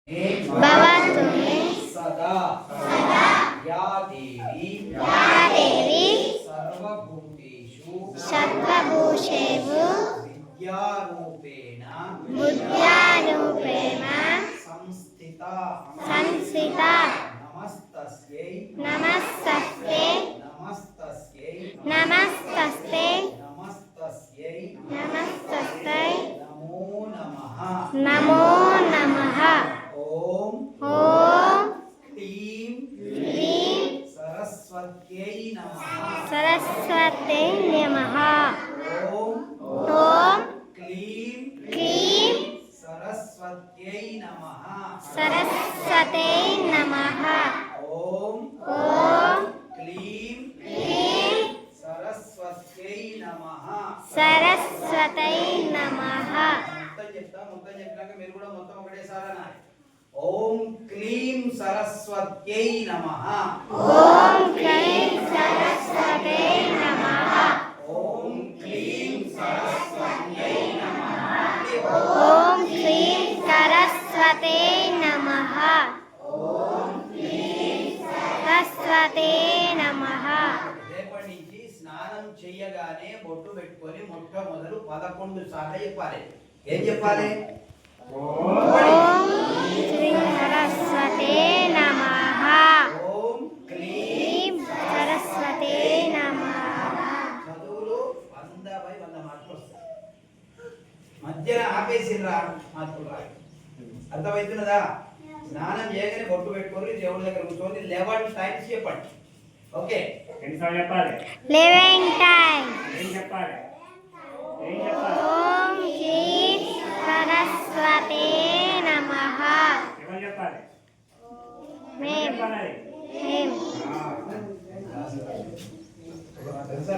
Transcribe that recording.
भवतु मे सदा सदा या देवी सर्वभूतेषु विद्यारूपेण संस्थिता नमस्तस्यै नमस्तस्यै नमस्तस्यै नमस्तस्यै नमस्तस्यै नमस्तस्यै नमो नमः नमो नमः ओम ॐ क्लीं क्लीं सरस्वत्यै नमः सरस्वत्यै नमः ओम ॐ क्लीं क्लीं सरस्वत्यै नमः सरस्वत्यै नमः ओम ॐ क्लीं क्लीं सरस्वत्यै नमः सरस्वत्यै नमः మొత్తం చెప్పినాక మీరు కూడా మొత్తం ఒకటేసారి అనాలి ఓం క్లీం సరస్వత్యై నమః ॐ क्लीं सरस्वत्यै नमः ఓం క్లీం సరస్వత్యై నమః ॐ क्लीं सरस्वत्यै नमः सरस्वत्यै नमः రేపటి నుంచి స్నానం చేయగానే బొట్టు పెట్టుకొని మొట్టమొదలు 11 సార్లు చెప్పాలి ఏం చెప్పాలి ॐ श्री सरस्वत्यै नमः ఓం క్లీం क्लीं सरस्वत्यै नमः చదువులు 100/100 మార్కులు వస్తాయి మధ్యన ఆపేసిర్రా మార్కులు రాయి అర్థమవుతున్నదా స్నానం చేయగానే బొట్టు పెట్టుకొని దేవుడి దగ్గర కూర్చొని 11 టైమ్స్ చెప్పండి ఓకే ఎన్నిసార్లు చెప్పాలి 11 times ఏం చెప్పాలి ॐ क्लीं सरस्वत्यै नमः ఎవరు చెప్పాలి మేం చెప్పాలి మేం తెలుసా